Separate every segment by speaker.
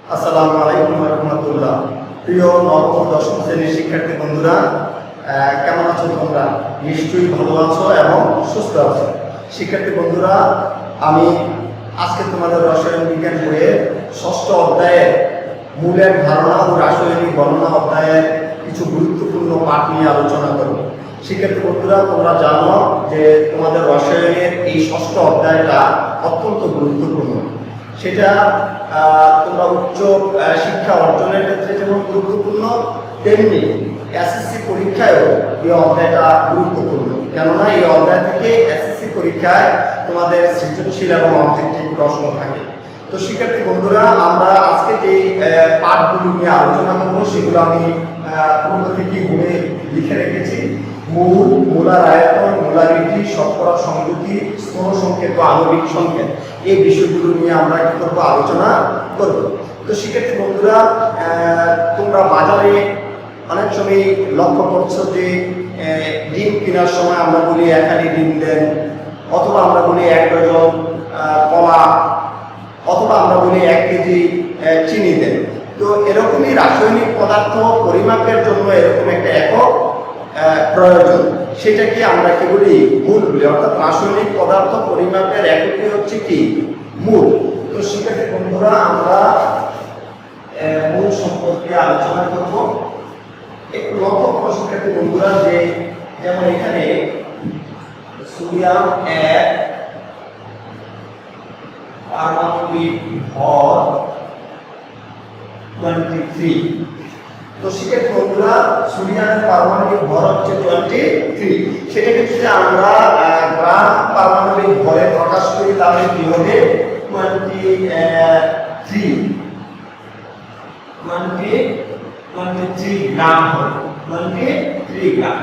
Speaker 1: আসসালামু আলাইকুম ওয়া রাহমাতুল্লাহ। প্রিয় নবম দশম শ্রেণীর শিক্ষার্থী বন্ধুরা, কেমন আছো তোমরা? নিশ্চয়ই ভালো আছো এবং সুস্থ আছো। শিক্ষার্থী বন্ধুরা, আমি আজকে তোমাদের রসায়ন বিজ্ঞান বইয়ের ষষ্ঠ অধ্যায়ের মূলের ধারণা ও রাসায়নিক গণনা অধ্যায়ের কিছু গুরুত্বপূর্ণ পাঠ নিয়ে আলোচনা করব। শিক্ষার্থী বন্ধুরা, তোমরা জানো যে তোমাদের রসায়নের এই ষষ্ঠ অধ্যায়টা অত্যন্ত গুরুত্বপূর্ণ। সেটা তোমরা উচ্চ শিক্ষা অর্জনের ক্ষেত্রে যেমন গুরুত্বপূর্ণ, তেমনি এসএসসি পরীক্ষায়ও এই অধ্যায়টা গুরুত্বপূর্ণ। কেননা এই অধ্যায় থেকে এসএসসি পরীক্ষায় তোমাদের সৃজনশীল এবং অবজেক্টিভ প্রশ্ন থাকে। তো শিক্ষার্থী বন্ধুরা, আমরা আজকে যে পাঠগুলো নিয়ে আলোচনা করব সেগুলো আমি পূর্ব থেকে বলে লিখে রেখেছি। মূল, মূলার আয়তন, মূলারিটি, শতকরা সংযুতি, স্থূল সংকেত ও আণবিক সংকেত, এই বিষয়গুলো নিয়ে আমরা কি করব, আলোচনা করব। তো শিক্ষার্থী বন্ধুরা, তোমরা বাজারে অনেক সময় লক্ষ্য করছো যে ডিম কেনার সময় আমরা বলি 1 আনি ডিম দেন, অথবা আমরা বলি 1 ডজন কলা, অথবা আমরা বলি 1 কেজি চিনি দেন। তো এরকমই রাসায়নিক পদার্থ পরিমাপের জন্য এরকম একটা একক প্রয়োজন, সেটাকে আমরা কি বলি, মূল বলি। অর্থাৎ রাসায়নিক পদার্থ পরিমাপের এককটি হচ্ছে কি, মূল। তো শিক্ষার্থী বন্ধুরা, আমরা মূল সম্পর্কে আলোচনা করব। একটু লক্ষ্য করো শিক্ষার্থী বন্ধুরা, যে যেমন এখানে সোডিয়াম 1 পারমাণবিক ভর 23। তো শিক্ষার্থী বন্ধুরা, সোডিয়ামের পারমাণবিক ভর হচ্ছে 23। সেটাকে যদি আমরা গ্রাম পারমাণবিক ভরে প্রকাশ করি তাহলে কি হবে, 23 গ্রাম হবে। 23 গ্রাম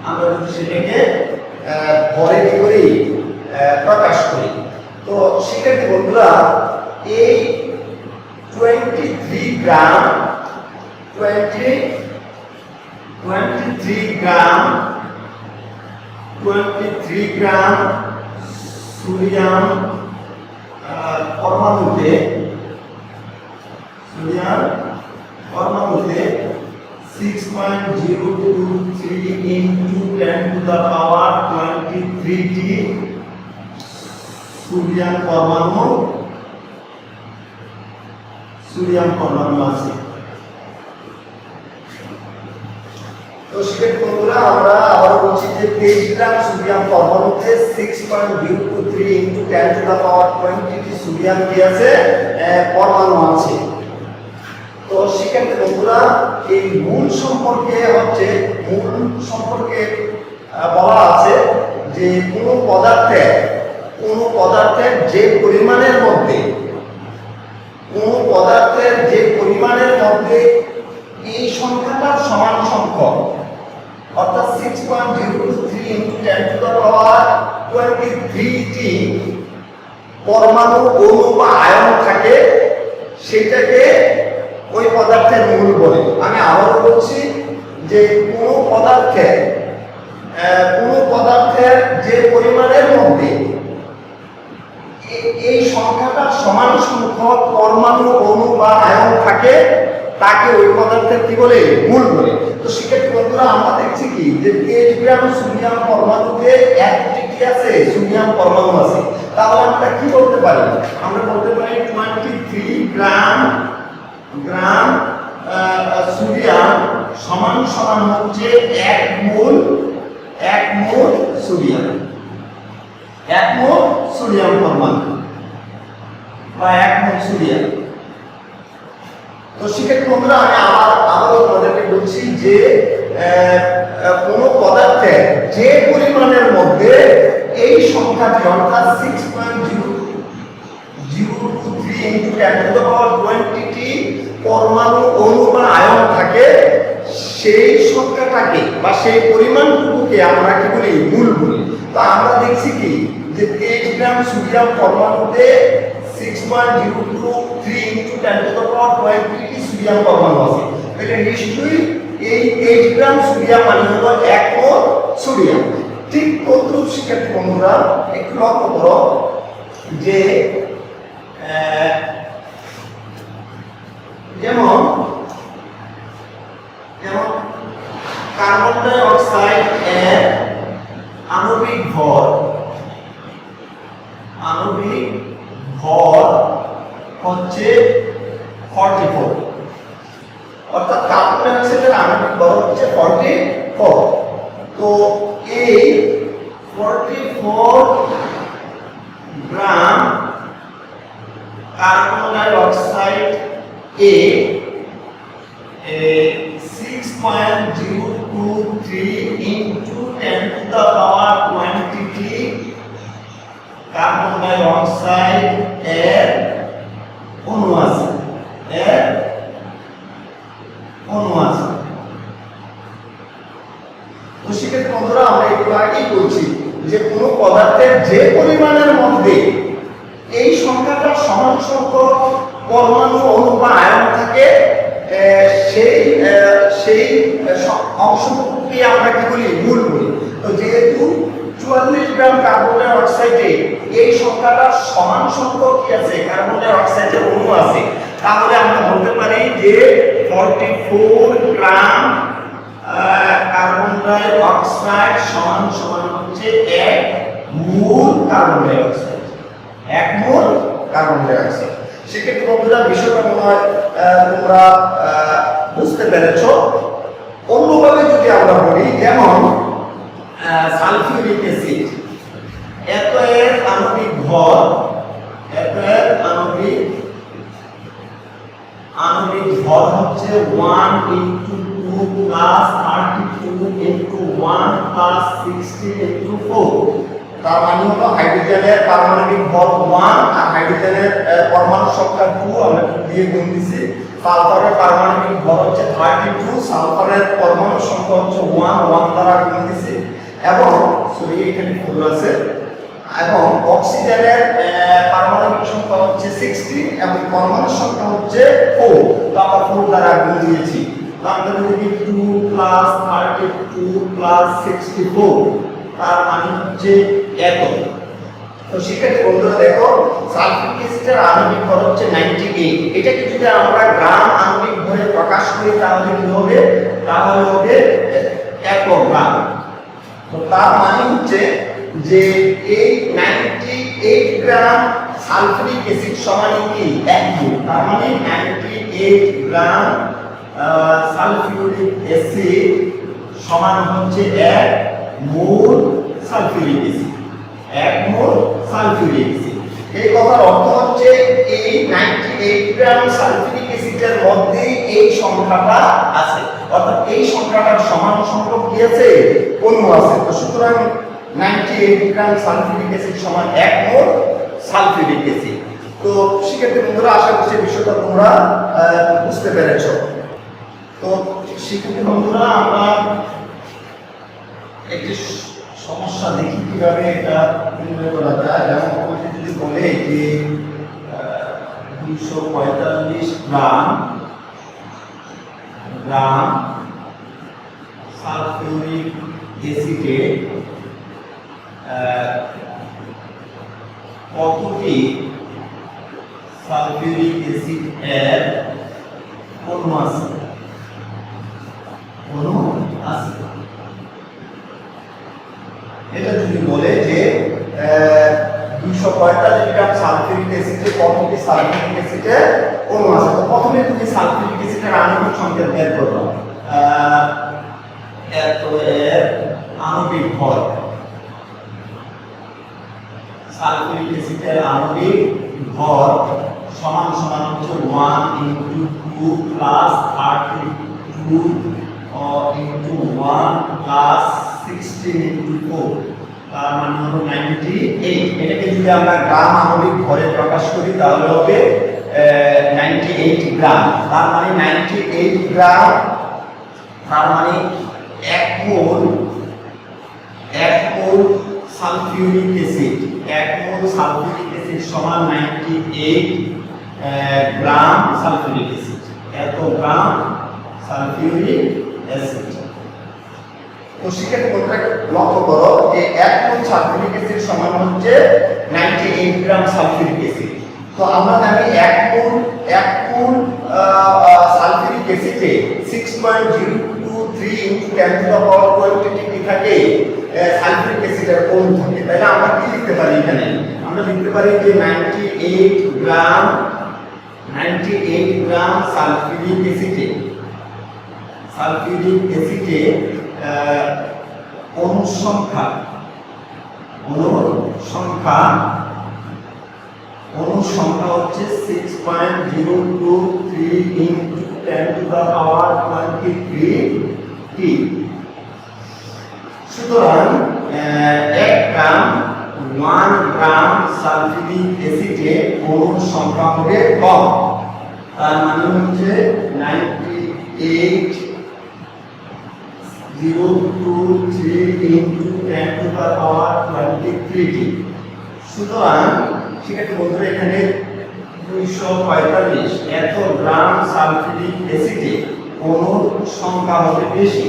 Speaker 1: আমরা যদি সেটাকে ভরে কি করি, প্রকাশ করি। তো শিক্ষার্থী বন্ধুরা, এই 23 গ্রাম 23 গ্রাম সোডিয়াম পরমাণুতে 6.023 into 10 to the power 23 T sodium পরমাণু আছে। তো শিক্ষার্থী বন্ধুরা, আমরা আবার বলছি যে 23 গ্রাম সোডিয়াম পরমাণুতে 6.023 into 10 to the power 20 T sodium কি আছে, পরমাণু আছে। তো শিক্ষার্থী বন্ধুরা, এই মূল সম্পর্কে বলা আছে যে কোনো পদার্থের যে পরিমাণের মধ্যে এই সংখ্যাটার সমান সংখ্যক, অর্থাৎ 6.023 into 10 to the power 23 টি পরমাণু, অণু বা আয়ন থাকে, সেটাকে ওই পদার্থের মূল বলে। আমি আবারও বলছি যে কোনো পদার্থের যে পরিমাণের মধ্যে এই সংখ্যাটার সমান সংখ্যক পরমাণু, অণু বা আয়ন থাকে, তাকে ওই পদার্থের কি বলে, মূল বলে। তো শিক্ষার্থী বন্ধুরা, আমরা দেখছি কি যে 23 গ্রাম সোডিয়াম পরমাণুতে 1টি কি আছে, সোডিয়াম পরমাণু আছে। তাহলে আমরা কি বলতে পারি, আমরা বলতে পারি 23 গ্রাম সোডিয়াম সমান হচ্ছে 1 মোল সোডিয়াম, 1 মোল সোডিয়াম পরমাণু বা 1 মোল সোডিয়াম। তো শিক্ষার্থী বন্ধুরা, আমি আবারও তোমাদেরকে বলছি যে কোন পদার্থের যে পরিমাণের মধ্যে এই সংখ্যাটি, অর্থাৎ 6.023 into 10 to the power 20 টি পরমাণু, অণু বা আয়ন থাকে, সেই সংখ্যাটাকে বা সেই পরিমাণটুকুকে আমরা কি বলি, মূল বলি। তো আমরা দেখছি কি যে 23 গ্রাম সোডিয়াম পরমাণুতে 6.023 into 10 to the power 20 T sodium পরমাণু আছে। এটা নিশ্চয়ই এই 23 গ্রাম সোডিয়াম মানে হলো 1 মোল সোডিয়াম। ঠিক তদ্রূপ শিক্ষার্থী বন্ধুরা, একটু লক্ষ্য করো যে হচ্ছে 44, অর্থাৎ কার্বন ডাই অক্সাইডের আণবিক ভর হচ্ছে 44। তো এই 44 গ্রাম কার্বন ডাই অক্সাইড এ 6.023 into 10 to the power quantity carbon ডাই অক্সাইড এর অণু আছে, তো সেক্ষেত্রে বন্ধুরা আমরা একটু আগেই বলছি যে কোনো পদার্থের যে পরিমাণের মধ্যে এই সংখ্যাটা সমান সংখ্যক পরমাণু অণু বা আয়ন থাকে সেই অংশটুকুকে আমরা কি বলি, মূল বলি। তো যেহেতু 44 গ্রাম কার্বন ডাই অক্সাইডে এই সংখ্যাটা সমান সংখ্যক কি আছে, কার্বন ডাই অক্সাইডের অণু আছে, তাহলে আমরা বলতে পারি যে 44 গ্রাম কার্বন ডাই অক্সাইড সমান সমান হচ্ছে 1 মোল কার্বন ডাই অক্সাইড, 1 মোল কার্বন ডাই অক্সাইড। সেক্ষেত্রে বন্ধুরা বিষয়টা মনে হয় তোমরা বুঝতে পেরেছো। অন্যভাবে যদি আমরা বলি, যেমন সালফিউরিক অ্যাসিড, এত এর আণবিক ভর, আণবিক ভর হচ্ছে 1 into 2 plus 32 into 1 plus 60 into 4। তার মানে হলো হাইড্রোজেনের পারমাণবিক ভর 1 আর হাইড্রোজেনের পরমাণু সংখ্যা 2 আমরা দিয়ে গুণ দিছি। সালফারের পারমাণবিক ভর হচ্ছে 32, সালফারের পরমাণু সংখ্যা হচ্ছে 1 দ্বারা গুণ দিছি, এবং সরি এখানে ভুল আছে, এবং অক্সিজেনের পারমাণবিক সংখ্যা হচ্ছে 60 এবং পরমাণু সংখ্যা হচ্ছে 4, তো আমরা 4 দ্বারা গুণ দিয়েছি। তাহলে যদি 2 plus 32 plus 64, তার মানে হচ্ছে এত। তো সেক্ষেত্রে বন্ধুরা দেখো, সালফিউরিক অ্যাসিডের আণবিক ভর হচ্ছে 98। এটাকে যদি আমরা গ্রাম আণবিক ভরে প্রকাশ করি তাহলে কি হবে, তাহলে হবে 1 গ্রাম। তো তার মানে হচ্ছে যে এই 98 গ্রাম সালফিউরিক অ্যাসিড সমান কি 1 মোল। তার মানে 98 গ্রাম সালফিউরিক অ্যাসিড সমান হচ্ছে 1 মোল সালফিউরিক অ্যাসিড, 1 মোল সালফিউরিক অ্যাসিড। এই কথার অর্থ হচ্ছে এই 98 গ্রাম সালফিউরিক অ্যাসিডের মধ্যে এই সংখ্যাটা আছে, অর্থাৎ এই সংখ্যাটার সমান সংখ্যক কি আছে, অণু আছে। তো সুতরাং 98 গ্রাম সালফিউরিক অ্যাসিড সমান 1 মোল সালফিউরিক অ্যাসিড। তো সেক্ষেত্রে বন্ধুরা আশা করছি বিষয়টা তোমরা বুঝতে পেরেছো। তো সেক্ষেত্রে বন্ধুরা আমরা একটি সমস্যা দেখি কিভাবে এটা নির্ণয় করা যায়। যেমন আমাকে যদি বলে যে 245 গ্রাম সালফিউরিক অ্যাসিডে কতটি সালফিউরিক অ্যাসিড এর অণু আছে, এটা যদি বলে যে 245 গ্রাম সালফিউরিক অ্যাসিডে কতটি সালফিউরিক অ্যাসিডের অণু আছে, তো প্রথমে তুমি সালফিউরিক অ্যাসিডের আণবিক সংকেত বের করো। এত এর আণবিক ভর, সালফিউরিক অ্যাসিডের আণবিক ভর সমান সমান হচ্ছে 1 into 2 plus 32 into 1 plus 16 into 4, তার মানে হলো 98। এটাকে যদি আমরা গ্রাম আণবিক ভরে প্রকাশ করি তাহলে হবে 98 গ্রাম। তার মানে 98 গ্রাম, তার মানে 1 মোল সালফিউরিক অ্যাসিড, 1 মোল সালফিউরিক অ্যাসিড সমান 98 গ্রাম সালফিউরিক অ্যাসিড, এত গ্রাম সালফিউরিক অ্যাসিড। তো সেক্ষেত্রে তোমরা লক্ষ্য করো যে 1 মোল সালফিউরিক অ্যাসিড সমান হচ্ছে 98 গ্রাম সালফিউরিক অ্যাসিড। তো আমরা জানি 1 মোল sulphuric অ্যাসিডে 6.023 into 10 to the power quantity কি থাকে, সালফিউরিক অ্যাসিডের অণু থাকে। তাহলে আমরা কি লিখতে পারি, এখানে আমরা লিখতে পারি যে 98 গ্রাম 98 গ্রাম সালফিউরিক অ্যাসিডে অণুর সংখ্যা হচ্ছে 6.023 into 10 to the power 23 t। সুতরাং 1 গ্রাম সালফিউরিক অ্যাসিডে অণুর সংখ্যা হবে কম, তার মানে হচ্ছে 98.023 into 10 to the power 23 t। সুতরাং সেক্ষেত্রে বন্ধুরা এখানে 245 এত গ্রাম সালফিউরিক অ্যাসিডে অণুর সংখ্যা হবে বেশি,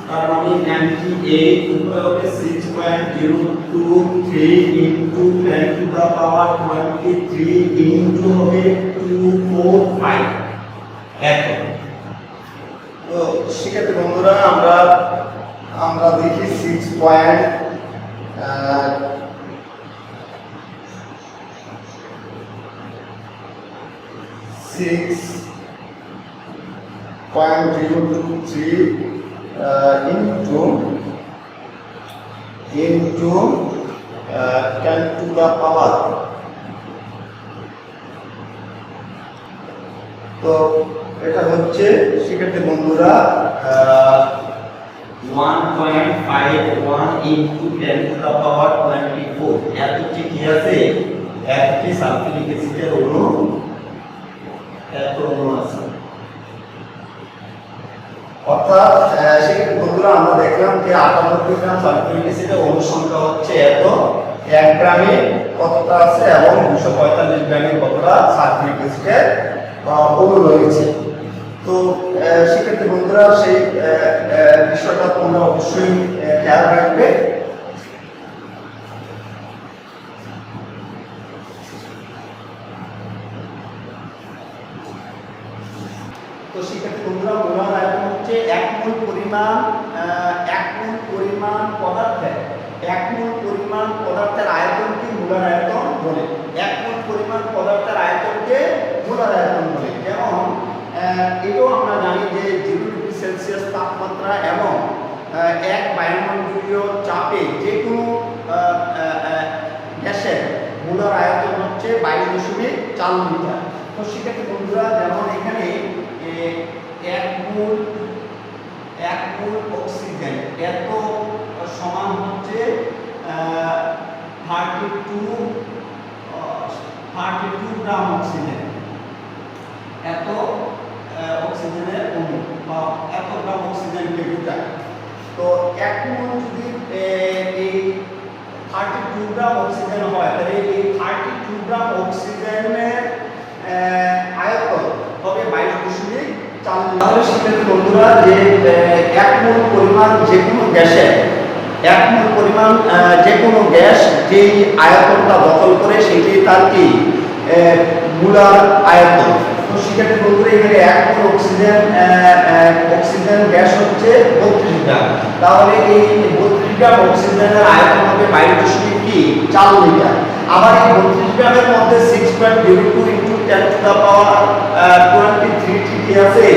Speaker 1: তার মানে 98 উপরে হবে 6.023 into 10 to the power 23 into হবে 245 এত। তো সেক্ষেত্রে বন্ধুরা আমরা দেখি 6.023 into 10 to the power। তো এটা হচ্ছে সেক্ষেত্রে বন্ধুরা 1.51 into 10 to the power 24 এতটি কি আছে, একটি সালফিউরিক অ্যাসিডের অণু এত অণু আছে। অর্থাৎ সেক্ষেত্রে বন্ধুরা আমরা দেখলাম যে 98 গ্রাম সালফিউরিক অ্যাসিডের অণু সংখ্যা হচ্ছে এত, 1 গ্রামে কতটা আছে এবং 245 গ্রামে কতটা সালফিউরিক অ্যাসিডের অণু রয়েছে। তো সেক্ষেত্রে বন্ধুরা সেই বিষয়টা তোমরা অবশ্যই খেয়াল রাখবে। তো সেক্ষেত্রে বন্ধুরা মোলার আয়তন হচ্ছে 1 মোল পরিমাণ পদার্থের আয়তনকে মোলার আয়তন বলে। 1 মোল পরিমাণ পদার্থের আয়তনকে মোলার আয়তন বলে। যেমন এটাও আমরা জানি যে 0 ডিগ্রি সেলসিয়াস তাপমাত্রা এবং 1 বায়ুমণ্ডলীয় চাপে যে কোনো গ্যাসের মোলার আয়তন হচ্ছে 22.4 লিটার। তো সেক্ষেত্রে বন্ধুরা যেমন এখানে 1 মোল অক্সিজেন এত সমান হচ্ছে 32 গ্রাম অক্সিজেন, এত অক্সিজেনের অণু বা এত গ্রাম অক্সিজেনকে বোঝায়। তো 1 মোল যদি এই 32 গ্রাম অক্সিজেন হয় তাহলে এই 32 গ্রাম অক্সিজেনের আয়তন হবে 22.4 লিটার। তাহলে সেক্ষেত্রে বন্ধুরা যে 1 মোল পরিমাণ যে কোনো গ্যাসের 1 মোল পরিমাণ যে কোনো গ্যাস যেই আয়তনটা দখল করে সেটাই তার কি মোলার আয়তন। তো সেক্ষেত্রে বন্ধুরা এখানে 1 মোল অক্সিজেন গ্যাস হচ্ছে 32 গ্রাম, তাহলে এই 32 গ্রাম অক্সিজেনের আয়তন হবে 22.4 লিটার। আবার এই 32 গ্রামের মধ্যে 6.02 into 10 to the power 23 কি আছে,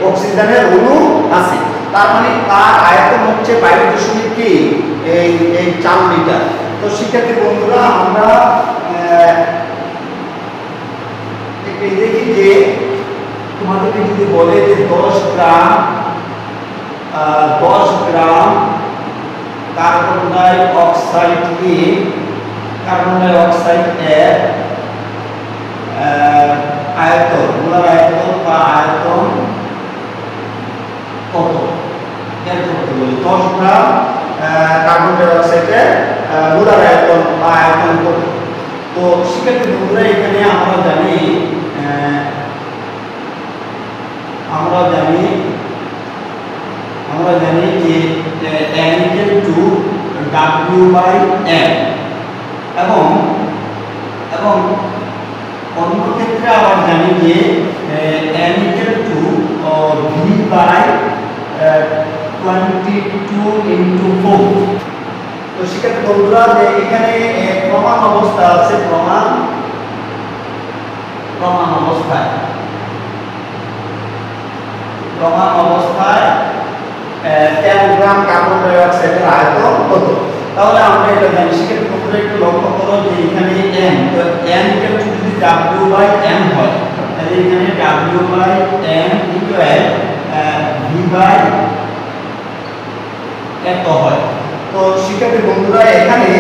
Speaker 1: অক্সিজেনের অণু আছে। তার মানে তার আয়তন হচ্ছে 22.4 লিটার। তো সেক্ষেত্রে বন্ধুরা আমরা দেখি যে তোমাদেরকে যদি বলে যে 10 গ্রাম কার্বন ডাই অক্সাইড এর আয়তন মোলার আয়তন বা আয়তন কত এর করতে বলি। 10 গ্রাম কার্বন ডাই অক্সাইডের মোলার আয়তন বা আয়তন কত। তো সেক্ষেত্রে বন্ধুরা এখানে আমরা জানি যে n = W/m এবং অন্য ক্ষেত্রে আবার জানি যে n = V/22 × 4। তো সেক্ষেত্রে বন্ধুরা যে এখানে প্রমাণ অবস্থা আছে, প্রমাণ প্রমাণ অবস্থায় 13 গ্রাম কার্বন ডাই অক্সাইডের আয়তন কত? তাহলে আমরা এটা জানি। সেক্ষেত্রে তোমরা একটু লক্ষ্য করো যে এখানে n, তো n যদি W/m হয়, তাহলে এখানে W/m V/ এত হয়। তো শিক্ষার্থী বন্ধুরা এখানে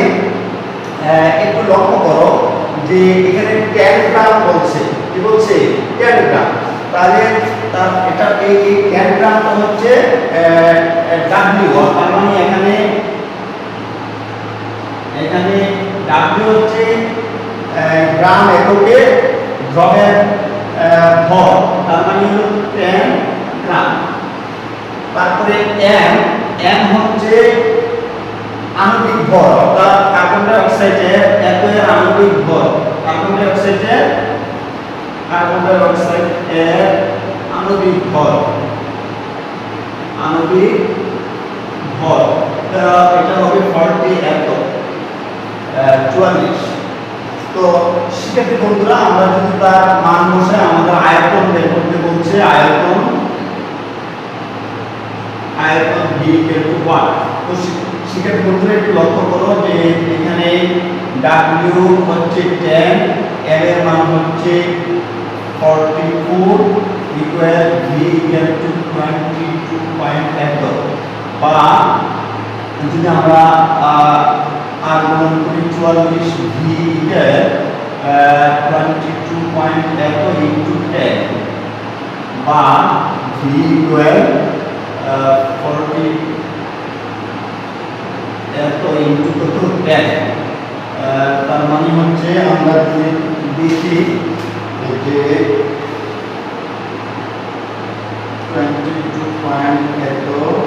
Speaker 1: একটু লক্ষ্য করো যে এখানে 10 গ্রাম বলছে, কি বলছে 10 গ্রাম। তাহলে এটা এই 10 গ্রামটা হচ্ছে W, তার মানে এখানে W হচ্ছে গ্রাম এককে দ্রবের ভর, তার মানে হলো 10 গ্রাম। তারপরে m হচ্ছে আণবিক ভর, অর্থাৎ কার্বন ডাই অক্সাইডের এর আণবিক ভর। কার্বন ডাই অক্সাইডের আণবিক ভর, এটা হবে 40 এত 44। তো শিক্ষার্থী বন্ধুরা আমরা যদি তার মান বসাই, আমাদের আয়তন বের করতে বলছে। আয়তন V = 1। তো শিক্ষার্থী বন্ধুরা একটু লক্ষ্য করো যে এখানে W হচ্ছে 10, m এর মান হচ্ছে 44 ইকুয়াল V = 22.8, বা যদি আমরা আর গুণন করি 44 V = 22.8 ইনটু 10, বা V = 40 এত ইনটু কত 10। তার মানে হচ্ছে আমরা যদি দেখি যে 22.8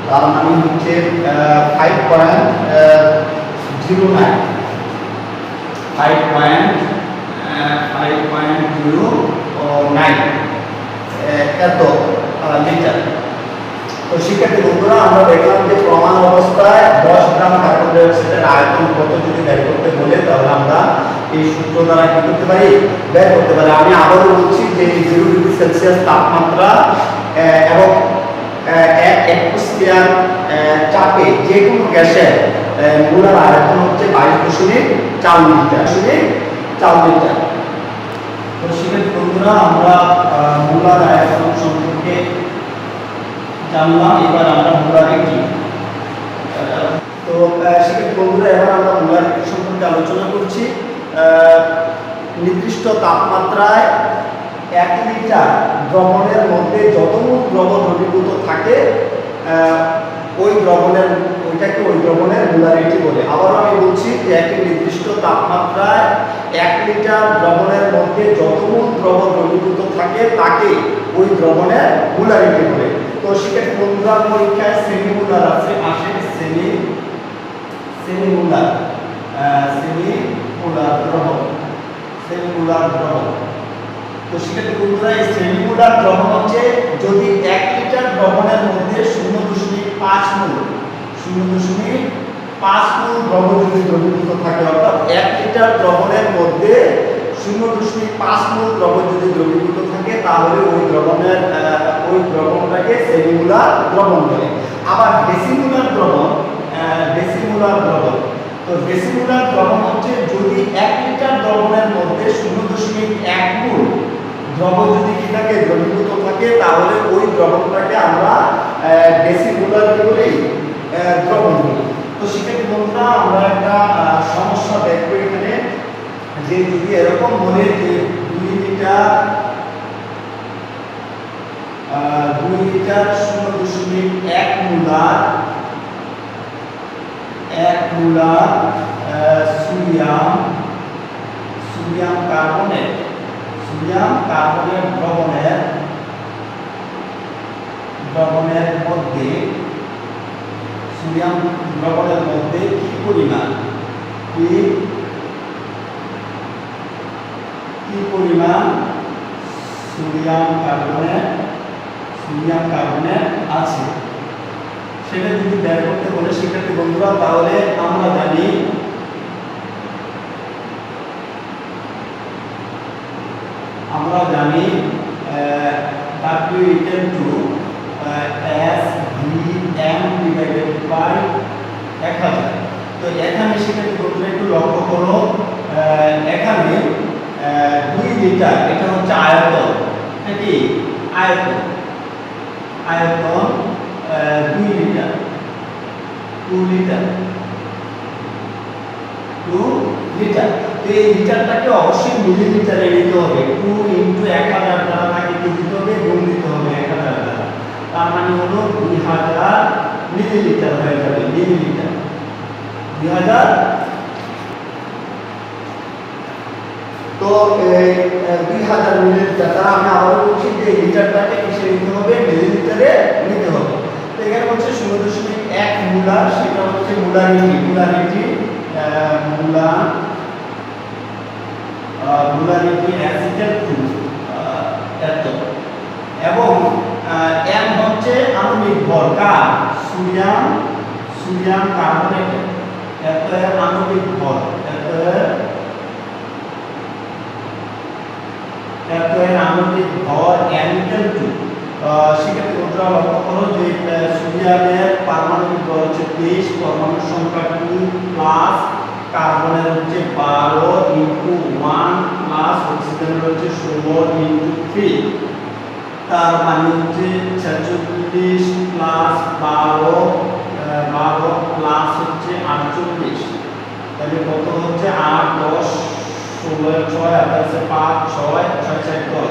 Speaker 1: তার মানে হচ্ছে 5.09 এত লিটার। তো শিক্ষার্থী বন্ধুরা আমরা দেখলাম যে প্রমাণ অবস্থায় 10 গ্রাম কার্বন ডাই অক্সাইডের আয়তন কত যদি বের করতে বলে, তাহলে আমরা এই সূত্র দ্বারা কি করতে পারি, বের করতে পারি। আমি আবারও বলছি যে 0 ডিগ্রি সেলসিয়াস তাপমাত্রা এবং 1 অ্যাটমসফিয়ার চাপে যে কোনো গ্যাসের মোলার আয়তন হচ্ছে 22.4 লিটার। তো শিক্ষার্থী বন্ধুরা আমরা মোলার আয়তন সম্পর্কে জানলাম। এবার আমরা মোলারিটি, তো শিক্ষার্থী বন্ধুরা এবার আমরা মোলারিটি সম্পর্কে আলোচনা করছি। নির্দিষ্ট তাপমাত্রায় 1 লিটার দ্রবণের মধ্যে যতটুকু দ্রবণ দ্রবীভূত থাকে ওই দ্রবণের মোলারিটি বলে। আবার আমি বলছি যে একটি নির্দিষ্ট তাপমাত্রায় 1 লিটার দ্রবণের মধ্যে যতটুকু দ্রবণ দ্রবীভূত থাকে তাকে ওই দ্রবণের মোলারিটি বলে। তো শিক্ষার্থী বন্ধুরা পরীক্ষায় সেমিমোলার আসে সেমিমোলার দ্রবণ। তো শিক্ষার্থী বন্ধুরা এই সেমিমোলার দ্রবণ হচ্ছে যদি 1 লিটার দ্রবণের মধ্যে 0.5 মোল দ্রবণ যদি দ্রবীভূত থাকে, অর্থাৎ 1 লিটার দ্রবণের মধ্যে 0.5 মোল দ্রবণ যদি দ্রবীভূত থাকে, তাহলে ওই দ্রবণটাকে সেমিমোলার দ্রবণ বলে। আবার ডেসিমোলার দ্রবণ, তো ডেসিমোলার দ্রবণ হচ্ছে যদি 1 লিটার দ্রবণের মধ্যে 0.1 মোল দ্রবণ যদি কি থাকে, দ্রবীভূত থাকে, তাহলে ওই দ্রবণটাকে আমরা ডেসিমোলার দ্রবণ বলি। তো শিক্ষার্থী বন্ধুরা আমরা একটা সমস্যা দেখবো এখানে, যে যদি এরকম বলে যে 2 লিটার 0.1 মোলার সোডিয়াম কার্বনেট দ্রবণের মধ্যে সোডিয়াম দ্রবণের মধ্যে কি পরিমাণ সোডিয়াম কার্বনেট আছে, সেটা যদি বের করতে বলে শিক্ষার্থী বন্ধুরা, তাহলে আমরা জানি W equal to SVM divided by 1000। তো এখানে শিক্ষার্থী বন্ধুরা একটু লক্ষ্য করো, এখানে 2 লিটার, এটা হচ্ছে আয়তন, কি আয়তন 2 লিটার, 2 লিটার। তো এই লিটারটাকে অবশ্যই মিলিলিটারে নিতে হবে। 2 × 1000 দ্বারা তাকে কি দিতে হবে, গুণ দিতে হবে 1000 দ্বারা। তার মানে হলো 2000 মিলিলিটার হয়ে যাবে, মিলিলিটার 2000। তো এই 2000 মিলিলিটার দ্বারা আমি আবার বলছি যে লিটারটাকে কিসে নিতে হবে, মিলিলিটারে নিতে হবে। তো এখানে হচ্ছে 0.1 মোলার, সেটা হচ্ছে মোলারিটি অ্যাসিটাল গ্রুপ এত, এবং m হচ্ছে আণবিক ভর, কার সোডিয়াম কার্বনেট, এত এর আণবিক ভর, এত এর আণবিক ভর m equal to, শিক্ষার্থী বন্ধুরা লক্ষ্য করো যে সোডিয়ামের পারমাণবিক ভর হচ্ছে 23, পরমাণুর সংখ্যা 2 প্লাস কার্বনের হচ্ছে 12 × 1 প্লাস অক্সিজেনের হচ্ছে 16 × 3, তার মানে হচ্ছে 46 প্লাস 12 প্লাস হচ্ছে 48, তাহলে কত হচ্ছে 8 10 16 6 আছে 5 6 6 4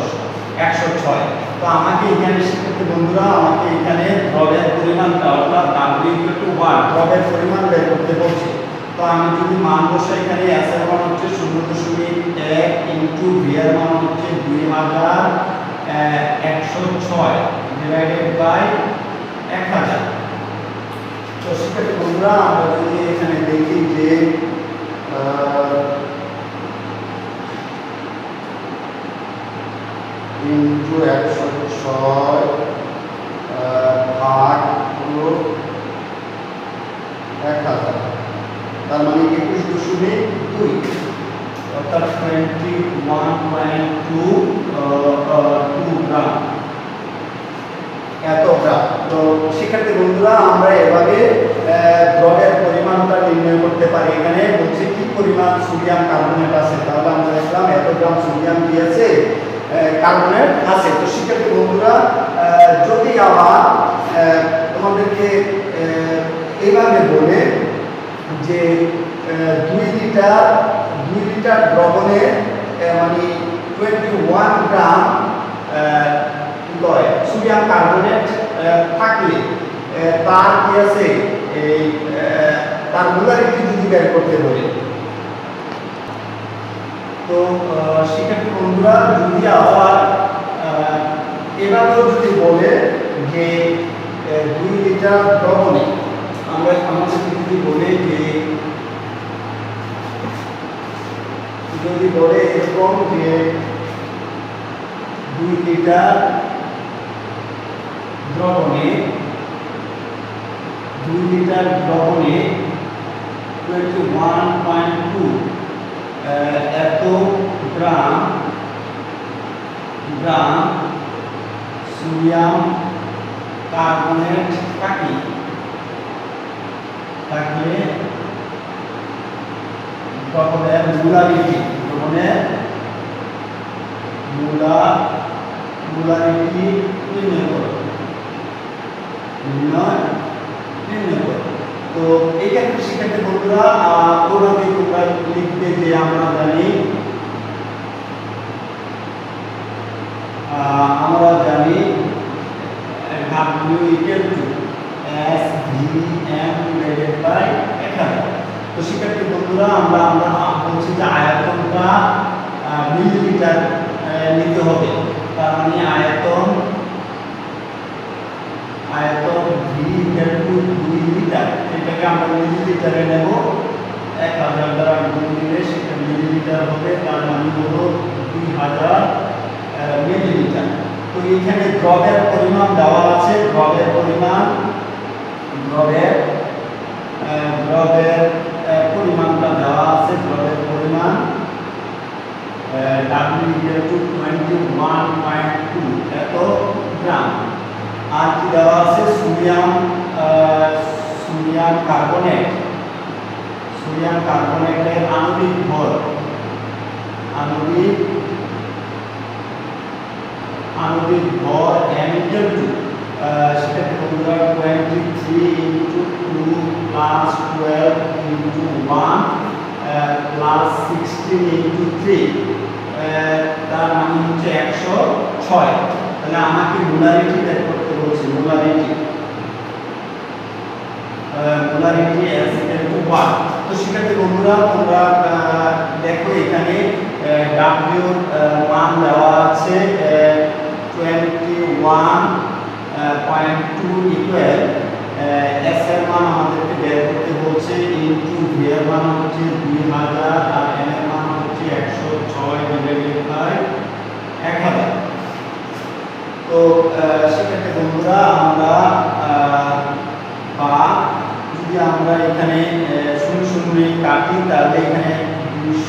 Speaker 1: 10 106। তো আমাকে এখানে শিক্ষার্থী বন্ধুরা, আমাকে এখানে দ্রবের পরিমাণটা অর্থাৎ W = 1 দ্রবের পরিমাণ বের করতে বলছে। তো আমি যদি মান বসাই, এখানে S এর মান হচ্ছে 0.1 ইনটু V এর মান হচ্ছে 2106 ডিভাইডেড বাই 1000। তো শিক্ষার্থী বন্ধুরা, আমরা যদি এখানে দেখি যে ইনটু 106 ভাগ 1000, তার মানে 21.2 অর্থাৎ 21.2 গ্রাম, এত গ্রাম। তো শিক্ষার্থী বন্ধুরা, আমরা এভাবে দ্রবের পরিমাণটা নির্ণয় করতে পারি। এখানে বলছে কি পরিমাণ সোডিয়াম কার্বনেট আছে, তাহলে আমরা দেখলাম এত গ্রাম সোডিয়াম কি আছে, কার্বনেট আছে। তো শিক্ষার্থী বন্ধুরা, যদি আবার তোমাদেরকে এইভাবে বলে যে 2 লিটার দ্রবণে মানে 21 গ্রাম সোডিয়াম কার্বনেট থাকলে তার কি আছে, এই তার মোলারিটি যদি বের করতে বলে, তো শিক্ষার্থী বন্ধুরা যদি আবার এভাবেও যদি বলে যে 2 লিটার দ্রবণে, আমাদের যদি বলে যে, যদি বলে এরকম যে 2 লিটার দ্রবণে 21.2 এত গ্রাম সোডিয়াম কার্বনেট থাকলে দ্রবণের মোলারিটি নির্ণয় করো। তো এই ক্ষেত্রে শিক্ষার্থী বন্ধুরা ওইভাবে তোমরা লিখবে যে আমরা জানি W equal to SVM divided by 1000। তো শিক্ষার্থী বন্ধুরা, আমরা বলছি যে আয়তনটা মিলিলিটার নিতে হবে, তার মানে আয়তন V equal to 2 লিটার, এটাকে আমরা মিলিলিটারে নেব। 1000 দ্বারা গুণ দিলে সেটা মিলিলিটার হবে, তার মানে হলো 2000 মিলিলিটার। তো এখানে দ্রবের পরিমাণ দেওয়া আছে, দ্রবের পরিমাণ পরিমাণটা দেওয়া আছে, দ্রবের পরিমাণ W=21.2 এত গ্রাম। আর কি দেওয়া আছে, সোডিয়াম কার্বনেটের আণবিক ভর m/2 সেটাকে বন্ধুরা 23 × 2 + 12 × 1 + 16 × 3 তার মানে হচ্ছে 106। তাহলে আমাকে মোলারিটি বের করতে বলছে, মোলারিটি S=1। তো সেক্ষেত্রে বন্ধুরা তোমরা দেখো এখানে W মান দেওয়া আছে 21.2 ইকুয়াল S এর মান আমাদেরকে বের করতে বলছে ইনটু V এর মান হচ্ছে 2000 আর N এর মান হচ্ছে 106 ডিভাইডেড বাই 1000। তো সেক্ষেত্রে বন্ধুরা আমরা যদি আমরা এখানে 0 0 কাটি তাহলে এখানে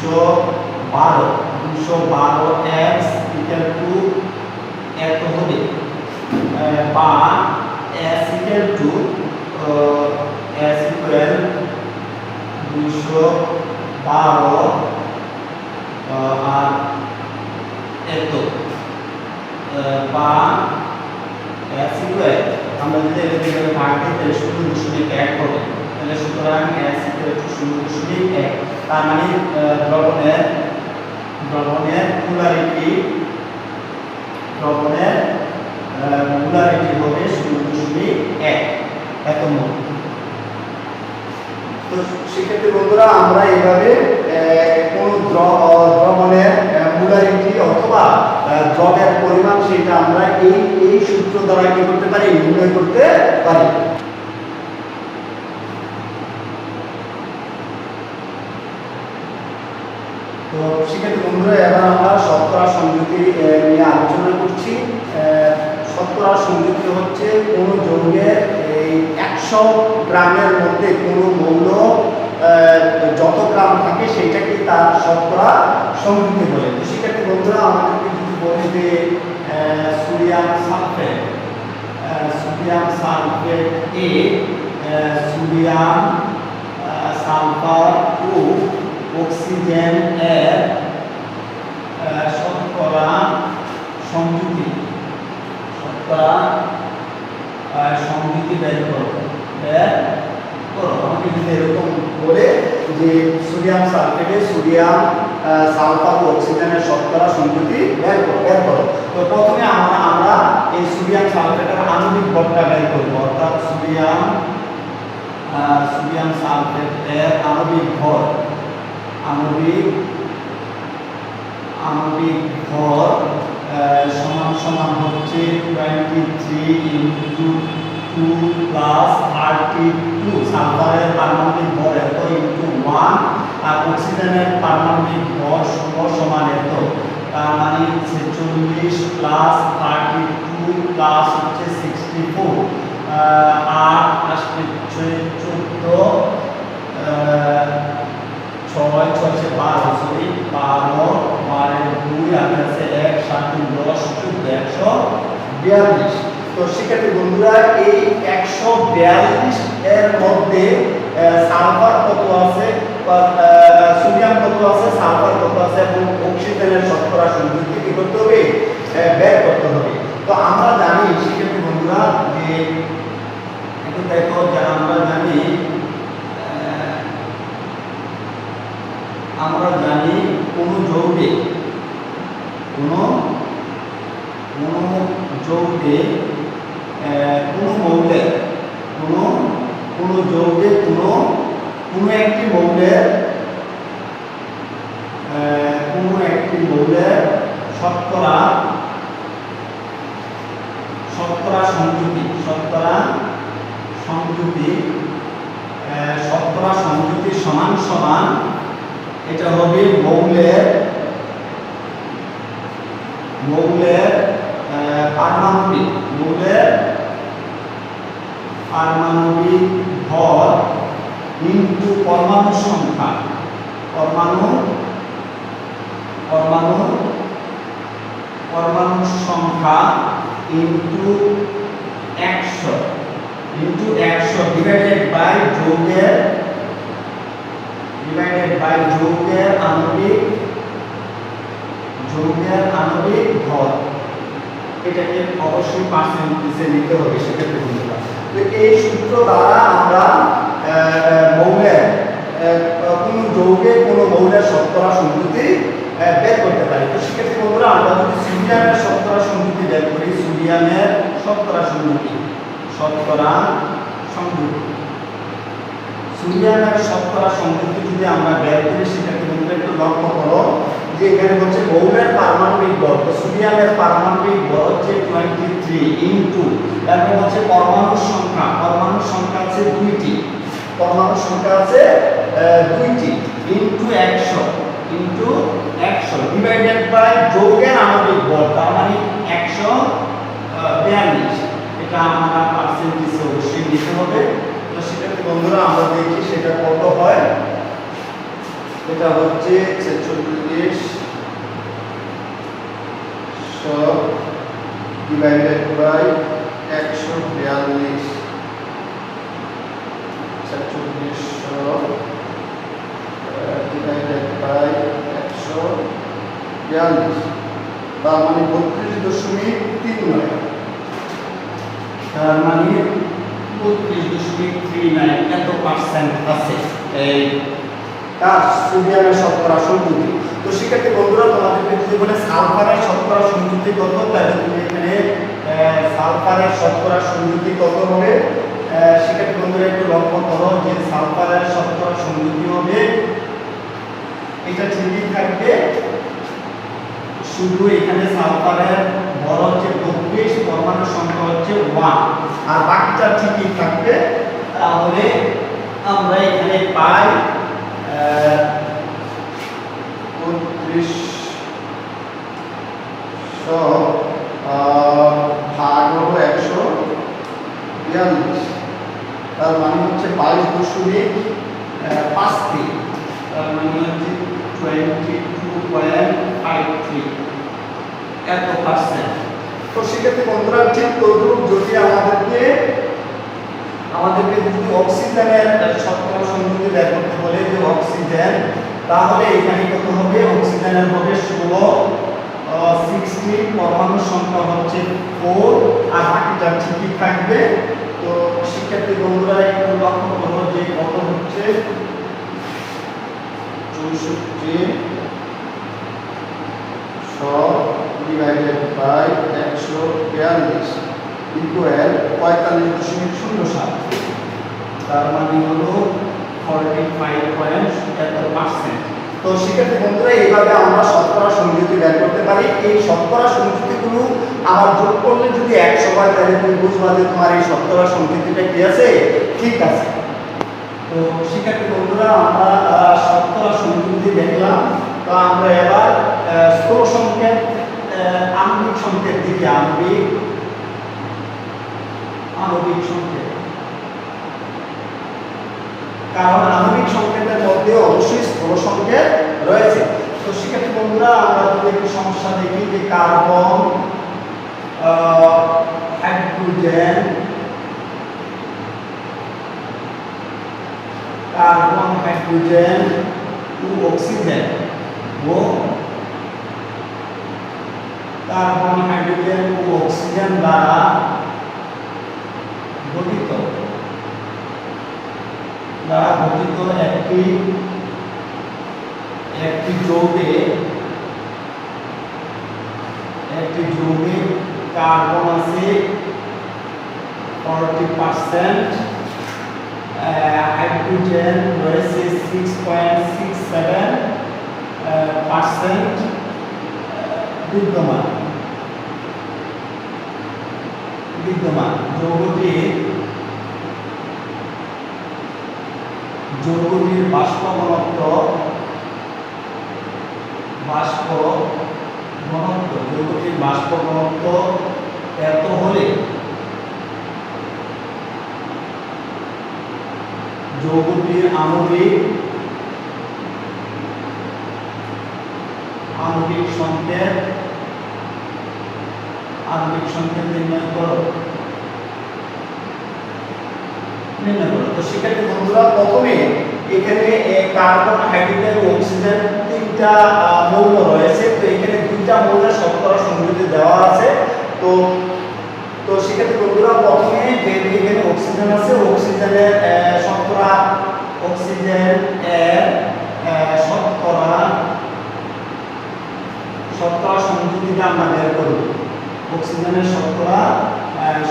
Speaker 1: 212x এত হবে, বা S = 212 আর এত, বা S আমরা যদি এটাকে ভাগ দিই তাহলে 0.1 হবে। তাহলে সুতরাং S = 0.1। তার মানে দ্রবণের মোলারিটি হবে 0.1 এত মোল। তো সেক্ষেত্রে বন্ধুরা আমরা এইভাবে কোন দ্রবণের মোলারিটি অথবা দ্রবের পরিমাণ সেটা আমরা এই সূত্র দ্বারা কি করতে পারি, নির্ণয় করতে পারি। তো সেক্ষেত্রে বন্ধুরা এবার আমরা শতকরা সংযুতি নিয়ে আলোচনা করছি। শতকরা সংযুতি হচ্ছে কোন যৌগের এই 100 গ্রামের মধ্যে কোন মৌল যত গ্রাম থাকে সেটাকে তার শতকরা সংযুতি বলে। তো সেক্ষেত্রে বন্ধুরা আমাদেরকে যদি বলে যে sodium sulphate A, sodium sulphur ও অক্সিজেন এর শতকরা সংযুতি বের করো। আমাকে যদি এরকম বলে যে সোডিয়াম সালফেটে সোডিয়াম সালফার ও অক্সিজেনের শতকরা সংযুতি বের করো। তো প্রথমে আমরা এই সোডিয়াম সালফেটের আণবিক ভরটা বের করব, অর্থাৎ সোডিয়াম সালফেটের আণবিক ভর সমান হচ্ছে 23 × 2 + 32। সালফারের পারমাণবিক ভর এত ইনটু 1 আর অক্সিজেনের পারমাণবিক ভর সমান এত, তার মানে 46 + 32 প্লাস হচ্ছে 64 আর 14 6 6 12 সরি 12 2 আছে 1 7 10 142। তো সেক্ষেত্রে বন্ধুরা এই 142 এর মধ্যে সালফার কত আছে, সোডিয়াম কত আছে, সালফার কত আছে এবং অক্সিজেনের শতকরা সংযুতি কি করতে হবে, বের করতে হবে। তো আমরা জানি সেক্ষেত্রে বন্ধুরা যে এখন দেখো যে আমরা জানি কোন যৌগে কোন একটি মৌলের শতকরা সংযুতি সমান এটা হবে মৌলের পারমাণবিক ভর ইনটু পরমাণু সংখ্যা পরমাণু সংখ্যা ইনটু 100 ডিভাইডেড বাই যৌগের আণবিক ভর। এটাকে অবশ্যই পার্সেন্টেজে নিতে হবে সেক্ষেত্রে বন্ধুরা। তো এই সূত্র দ্বারা আমরা মৌলের কোনো যৌগে কোনো মৌলের শতকরা সংযুতি বের করতে পারি। তো সেক্ষেত্রে বন্ধুরা আমরা যদি সোডিয়ামের শতকরা সংযুতি বের করি, সোডিয়ামের শতকরা সংযুতি যদি আমরা বের করি সেক্ষেত্রে বন্ধুরা একটু লক্ষ্য করো যে এখানে হচ্ছে মৌলের পারমাণবিক ভর। তো সোডিয়ামের পারমাণবিক ভর হচ্ছে 23 ইনটু তারপর হচ্ছে পরমাণু সংখ্যা আছে 2টি ইনটু 100 ডিভাইডেড বাই যৌগের আণবিক ভর, তার মানে 142। এটা আমরা পার্সেন্টেজে অবশ্যই নিতে হবে। তো সেক্ষেত্রে বন্ধুরা আমরা দেখি সেটা কত হয়। এটা হচ্ছে 46 ডিভাইডেড বাই 142, 4600 ডিভাইডেড বাই 142, তার মানে 32.39, তার মানে 32.39 এত পার্সেন্ট আছে এই তার সোডিয়ামের শতকরা সংযুতি। তো সেক্ষেত্রে বন্ধুরা তোমাদেরকে যদি বলে সালফারের শতকরা সংযুতি কত, তাহলে তুমি এখানে সালফারের শতকরা সংযুতি কত হবে সেক্ষেত্রে বন্ধুরা একটু লক্ষ্য করো যে সালফারের শতকরা সংযুতি হবে, এটা ঠিকই থাকবে, শুধু এখানে সালফারের ভর হচ্ছে 32, পরমাণু সংখ্যা হচ্ছে 1, আর বাকিটা ঠিকই থাকবে। তাহলে আমরা এখানে পাই 3200 ভাগ হলো 142, তার মানে হচ্ছে 22.53, তার মানে হচ্ছে 22.53 এত পার্সেন্ট। তো সেক্ষেত্রে বন্ধুরা ঠিক তদ্রুপ যদি আমাদেরকে যদি অক্সিজেনের শতকরা সংযুতি বের করতে বলে যে অক্সিজেন, তাহলে এখানে কত হবে, অক্সিজেনের হবে 16, পরমাণু সংখ্যা হচ্ছে 4, আর বাকিটা ঠিকই থাকবে। তো সেক্ষেত্রে বন্ধুরা একটু লক্ষ্য করো যে কত হচ্ছে 64 ডিভাইডেড বাই 142 ইকুয়াল 45.07, তার মানে হলো 45%। তো সেক্ষেত্রে বন্ধুরা এইভাবে আমরা শতকরা সংযুতি বের করতে পারি। এই শতকরা সংযুতিগুলো আবার যোগ করলে যদি 100 হয় তাহলে তুমি বুঝবা যে তোমার এই শতকরা সংযুতিটা কি আছে, ঠিক আছে। তো সেক্ষেত্রে বন্ধুরা আমরা শতকরা সংযুতি দেখলাম। তো আমরা এবার স্থূল সংকেত আণবিক সংকেত দিকে আণবিক সংকেত, কারণ আণবিক সংকেতের মধ্যে অবশ্যই স্থূল সংকেত রয়েছে। তো সেক্ষেত্রে বন্ধুরা আমরা যদি একটু সমস্যা দেখি যে কার্বন, হাইড্রোজেন, ও অক্সিজেন দ্বারা গঠিত একটি যৌগে কার্বন আছে 40%, হাইড্রোজেন রয়েছে 6.67% বিদ্যমান যৌগটির বাষ্প
Speaker 2: ঘনত্ব, যৌগটির বাষ্প ঘনত্ব এত হলে যৌগটির আণবিক সংকেত নির্ণয় করো।
Speaker 1: তো শিক্ষার্থী বন্ধুরা, প্রথমে এখানে কার্বন, হাইড্রোজেন ও অক্সিজেন তিনটা মৌল রয়েছে। তো এখানে দুইটা মৌলের শতকরা সংযুক্তি দেওয়া আছে। তো তো শিক্ষার্থী বন্ধুরা, প্রথমে যে এখানে অক্সিজেন আছে, অক্সিজেনের শতকরা, অক্সিজেন এর শতকরা সংযুক্তিটা আমরা বের করব। অক্সিজেনের শতকরা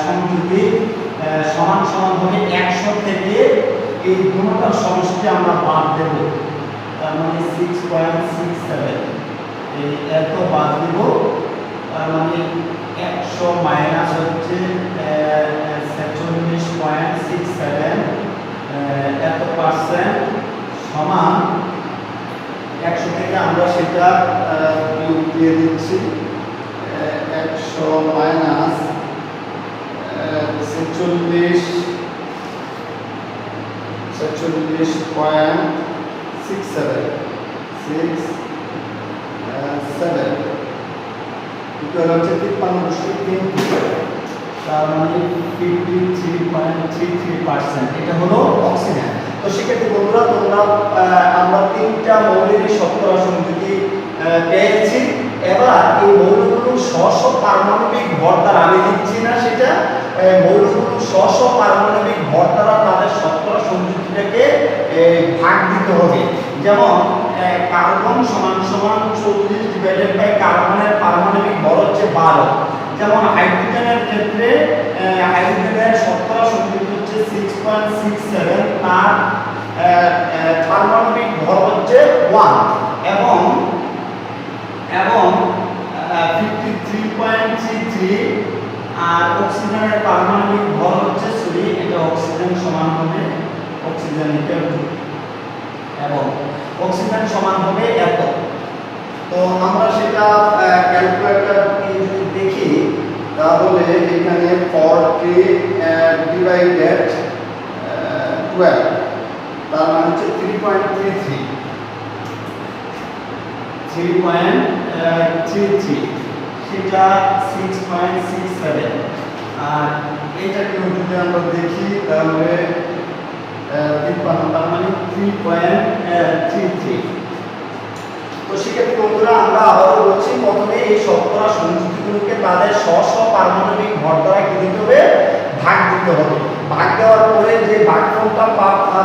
Speaker 1: সংযুক্তি সমান সমান হবে 100 থেকে এই দুটোটার সমষ্টি আমরা বাদ দেব, তার মানে 6.67, এই এত বাদ দেব, তার মানে 100 মাইনাস হচ্ছে 46.67 এত পার্সেন্ট সমান 100 থেকে আমরা সেটা বিয়োগ দিয়ে দিচ্ছি। 100 মাইনাস 46.67 ইকুয়াল হচ্ছে 53.3, তার মানে 53.33%। এটা হলো অক্সিজেন। তো সেক্ষেত্রে বন্ধুরা, তোমরা আমরা তিনটা মৌলের শতকরা সংযুক্তি পেয়েছি। এবার এই মৌলগুলো স্ব পারমাণবিক ভর দ্বারা, আমি লিখছি না সেটা, মৌলগুলো স্ব পারমাণবিক ভর দ্বারা তাদের শতকরা সংযুক্তিটাকে ভাগ দিতে হবে। যেমন কার্বন সমান সমান 40 ডিভাইডেড বাই কার্বনের পারমাণবিক ভর হচ্ছে 12। যেমন হাইড্রোজেনের ক্ষেত্রে হাইড্রোজেনের শতকরা সংযুক্তি হচ্ছে 6.67, তার পারমাণবিক ভর হচ্ছে 1 এবং 53.33, আর অক্সিজেনের পারমাণবিক ভর হচ্ছে, সরি এটা অক্সিজেন সমান হবে, অক্সিজেন এবং অক্সিজেন সমান হবে এত। তো আমরা সেটা ক্যালকুলেটর দিয়ে যদি দেখি, তাহলে এখানে 40 ডিভাইডেড 12, তার মানে হচ্ছে 3.33, সেটা 6.67। আর এইটাকে যদি আমরা দেখি, তাহলে 53, তার মানে 3.33। তো সেক্ষেত্রে বন্ধুরা, আমরা আবারও বলছি, প্রথমে এই শতকরা সংযুক্তিগুলোকে তাদের স্ব পারমাণবিক ভর দ্বারা কি দিতে হবে, ভাগ দিতে হবে। ভাগ দেওয়ার পরে যে ভাগফলটা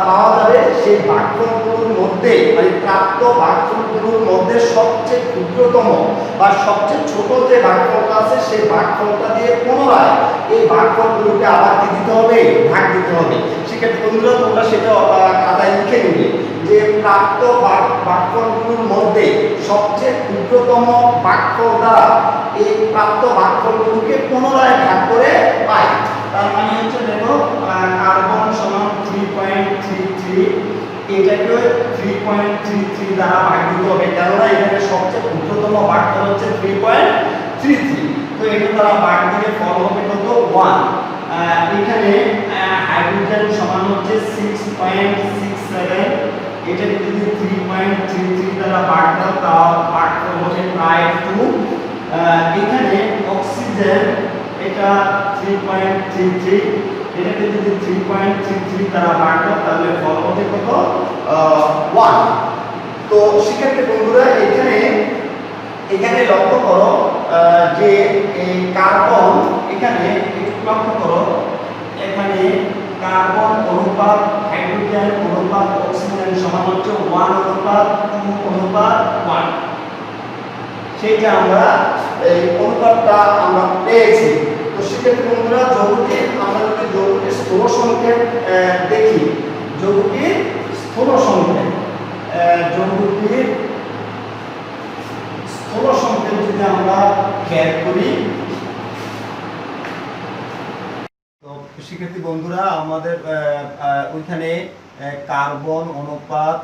Speaker 1: পাওয়া যাবে, সেই ভাগফলগুলোর মধ্যে, মানে প্রাপ্ত ভাগফলগুলোর মধ্যে সবচেয়ে ক্ষুদ্রতম বা সবচেয়ে ছোট যে ভাগফলটা আছে, সেই ভাগফলটা দিয়ে পুনরায় এই ভাগফলগুলোকে আবার কি দিতে হবে, ভাগ দিতে হবে। সেক্ষেত্রে বন্ধুরা, তোমরা সেটা খাতায় লিখে নিবে যে প্রাপ্ত ভাগফলগুলোর মধ্যে সবচেয়ে ক্ষুদ্রতম ভাগফল দ্বারা এই প্রাপ্ত ভাগফলগুলোকে পুনরায় ভাগ করে পাই। তার মানে হচ্ছে, দেখো, কার্বন সমান 3.33, এটাকে 3.33 দ্বারা ভাগ দিতে হবে, কেননা এখানে সবচেয়ে ক্ষুদ্রতম ভাগফল হচ্ছে 3.33। তো এটা দ্বারা ভাগ দিলে ফল হবে কত, 1। এখানে হাইড্রোজেন সমান হচ্ছে 6.67, এটাকে যদি 3.33 দ্বারা ভাগ দাও, তাও ভাগফল হবে প্রায় 2। এখানে অক্সিজেন, এটা 3.33, এটাকে যদি 3.33 দ্বারা ভাগ দাও, তাহলে ফল হবে কত, 1। তো সেক্ষেত্রে বন্ধুরা, এখানে লক্ষ্য করো যে এই কার্বন, এখানে লক্ষ্য করো, এখানে কার্বন অনুপাত হাইড্রোজেন অনুপাত অক্সিজেন সমান হচ্ছে 1:2:1, সেইটা আমরা এই অনুপাতটা আমরা পেয়েছি। তো সেক্ষেত্রে বন্ধুরা, আমরা যদি যৌগটির স্থূল সংকেত দেখি, যৌগটির স্থূল সংকেত যদি আমরা বের করি, তো শিক্ষার্থী বন্ধুরা, আমাদের ওইখানে কার্বন অনুপাত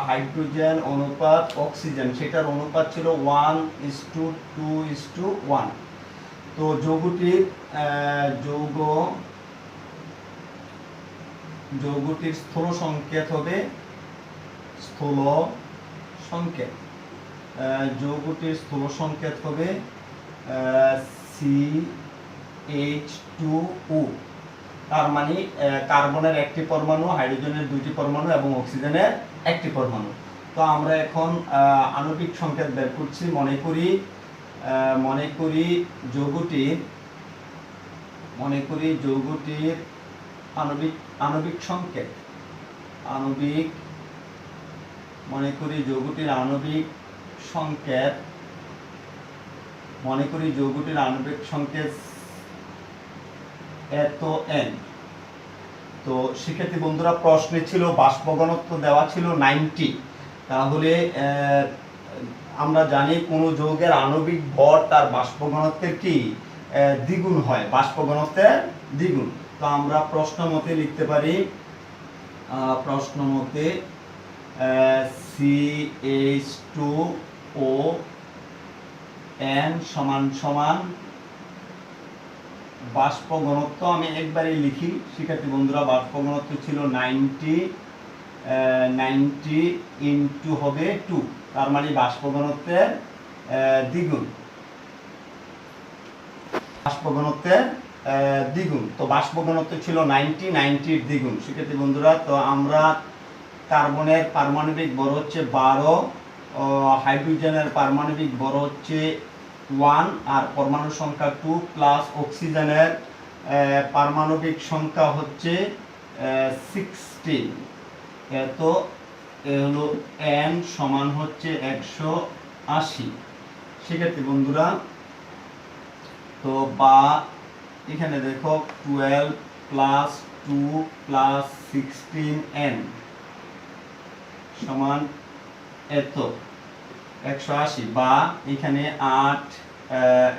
Speaker 1: হাইড্রোজেন অনুপাত অক্সিজেন, সেটার অনুপাত ছিল 1:2:1। তো যৌগটির যৌগটির স্থূল সংকেত হবে যৌগটির স্থূল সংকেত হবে CH2O। তার মানে কার্বনের একটি পরমাণু, হাইড্রোজেনের দুইটি পরমাণু এবং অক্সিজেনের একটি পরমাণু। তো আমরা এখন আণবিক সংকেত বের করছি। মনে করি যৌগটির আণবিক সংকেত এত n। তো শিক্ষার্থী বন্ধুরা, প্রশ্নে ছিল বাষ্প ঘনত্ব দেওয়া ছিল 90। তাহলে আমরা জানি কোন যৌগের আণবিক ভর তার বাষ্প ঘনত্বের কি দ্বিগুণ হয়, বাষ্প ঘনত্বের দ্বিগুণ। তো আমরা প্রশ্ন মতে লিখতে পারি, CH2ON সমান বাষ্প ঘনত্ব, আমি একবারে লিখি শিক্ষার্থী বন্ধুরা, বাষ্প ঘনত্ব ছিল 90 ইনটু হবে 2, তার মানে বাষ্প ঘনত্বের দ্বিগুণ। তো বাষ্প ঘনত্ব ছিল 90-র দ্বিগুণ শিক্ষার্থী বন্ধুরা। তো আমরা কার্বনের পারমাণবিক ভর হচ্ছে 12, হাইড্রোজেনের পারমাণবিক ভর হচ্ছে 1 আর পরমাণু সংখ্যা 2, প্লাস অক্সিজেনের পারমাণবিক সংখ্যা হচ্ছে 16। এত হলো n সমান হচ্ছে 180 শিক্ষার্থী বন্ধুরা। তো বা এখানে দেখো 12 + 2 + 16n সমান এত 180, বা এখানে 8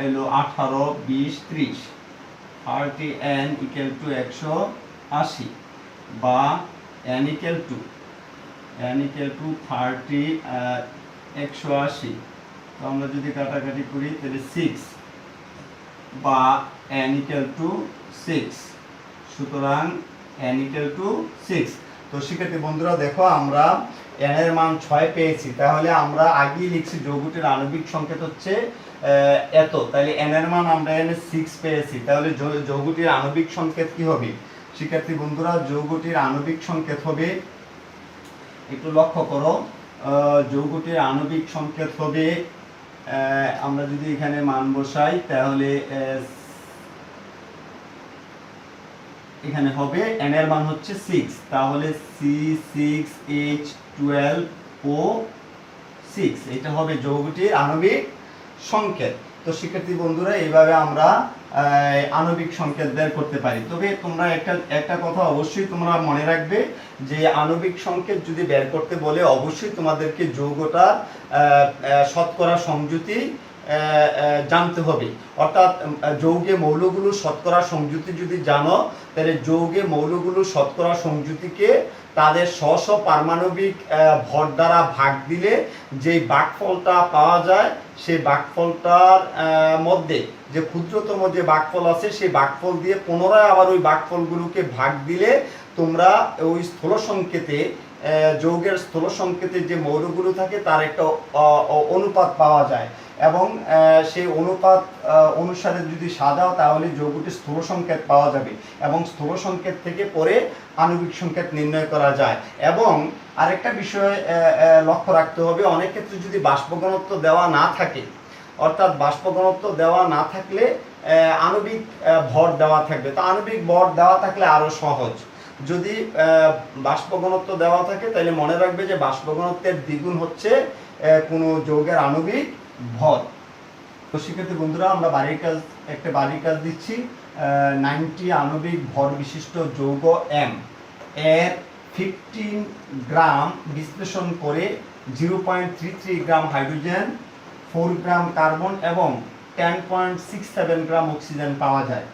Speaker 1: এলো 18 20 30 30n = 180, বা n = 30 180। তো আমরা যদি কাটাকাটি করি তাহলে 6, বা n = 6, সুতরাং n = 6। তো শিক্ষার্থী বন্ধুরা দেখো, আমরা n এর মান 6 পেয়েছি, তাহলে আমরা আগেই লিখছি যৌগটির আণবিক সংকেত হচ্ছে এত, তাহলে n এর মান আমরা এখানে 6 পেয়েছি। তাহলে যৌগটির আণবিক সংকেত কি হবে শিক্ষার্থী বন্ধুরা? যৌগটির আণবিক সংকেত হবে, একটু লক্ষ্য করো, যৌগটির আণবিক সংকেত হবে, আমরা যদি এখানে মান বসাই তাহলে এখানে হবে n এর মান হচ্ছে 6, তাহলে C6H12O6, এটা হবে যৌগটির আণবিক সংকেত। তো শিক্ষার্থী বন্ধুরা, এইভাবে আমরা আণবিক সংকেত বের করতে পারি। তবে তোমরা একটা কথা অবশ্যই তোমরা মনে রাখবে, যে আণবিক সংকেত যদি বের করতে বলে অবশ্যই তোমাদেরকে যৌগটার শতকরা সংযুতি জানতে হবে। অর্থাৎ যৌগে মৌলগুলো শতকরা সংযুতি যদি জানো, তাহলে যৌগে মৌলগুলো শতকরা সংযুতিকে তাদের স্ব পারমাণবিক ভর দ্বারা ভাগ দিলে যে ভাগফলটা পাওয়া যায়, সেই ভাগফলটার মধ্যে যে ক্ষুদ্রতম যে ভাগফল আছে, সেই ভাগফল দিয়ে পুনরায় আবার ওই ভাগফলগুলোকে ভাগ দিলে তোমরা ওই স্থূল সংকেতে, যৌগের স্থূল সংকেতে যে মৌলগুলো থাকে তার একটা অনুপাত পাওয়া যায়, এবং সেই অনুপাত অনুসারে যদি সাজাও তাহলে যৌগটির স্থূল সংকেত পাওয়া যাবে, এবং স্থূল সংকেত থেকে পরে আণবিক সংকেত নির্ণয় করা যায়। এবং আরেকটা বিষয় লক্ষ্য রাখতে হবে, অনেক ক্ষেত্রে যদি বাষ্প ঘনত্ব দেওয়া না থাকে, অর্থাৎ বাষ্প ঘনত্ব দেওয়া না থাকলে আণবিক ভর দেওয়া থাকবে। তো আণবিক ভর দেওয়া থাকলে আরো সহজ। যদি বাষ্প ঘনত্ব দেওয়া থাকে তাহলে মনে রাখবে যে বাষ্প ঘনত্বের দ্বিগুণ হচ্ছে কোনো যৌগের আণবিক ভর। তো শিক্ষার্থী বন্ধুরা, আমরা একটা বাড়ির কাজ দিচ্ছি। 90 আণবিক ভর বিশিষ্ট যৌগ M এর 15 গ্রাম বিশ্লেষণ করে 0.33 গ্রাম হাইড্রোজেন, 4 গ্রাম কার্বন এবং 10.67 গ্রাম অক্সিজেন পাওয়া যায়।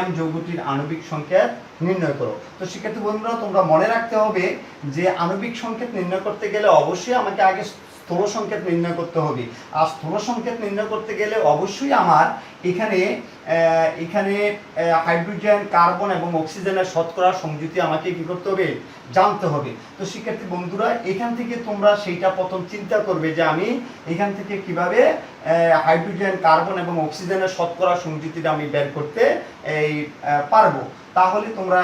Speaker 1: M যৌগটির আণবিক সংকেত নির্ণয় করো। তো শিক্ষার্থী বন্ধুরা, তোমরা মনে রাখতে হবে যে আণবিক সংকেত নির্ণয় করতে গেলে অবশ্যই আমাকে আগে স্থূল সংকেত নির্ণয় করতে হবে। আর স্থূল সংকেত নির্ণয় করতে গেলে অবশ্যই আমার এখানে হাইড্রোজেন, কার্বন এবং অক্সিজেনের শতকরা সংযুতি আমাকে কি করতে হবে, জানতে হবে। তো শিক্ষার্থী বন্ধুরা, এখান থেকে তোমরা সেইটা প্রথম চিন্তা করবে যে আমি এখান থেকে কিভাবে হাইড্রোজেন, কার্বন এবং অক্সিজেনের শতকরা সংযুতিটা আমি বের করতে পারবো। তাহলে তোমরা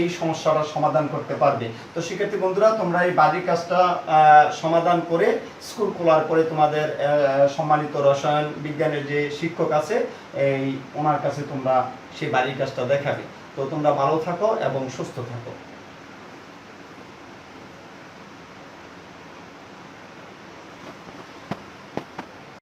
Speaker 1: এই সমস্যাটা সমাধান করতে পারবে। তো শিক্ষার্থী বন্ধুরা, তোমরা এই বাড়ির কাজটা সমাধান করে স্কুল খোলার পরে তোমাদের সম্মানিত রসায়ন বিজ্ঞানের যে শিক্ষক আছে ওনার কাছে তোমরা সেই বাড়ির কাজটা দেখাবে। তো তোমরা ভালো থাকো এবং সুস্থ থাকো।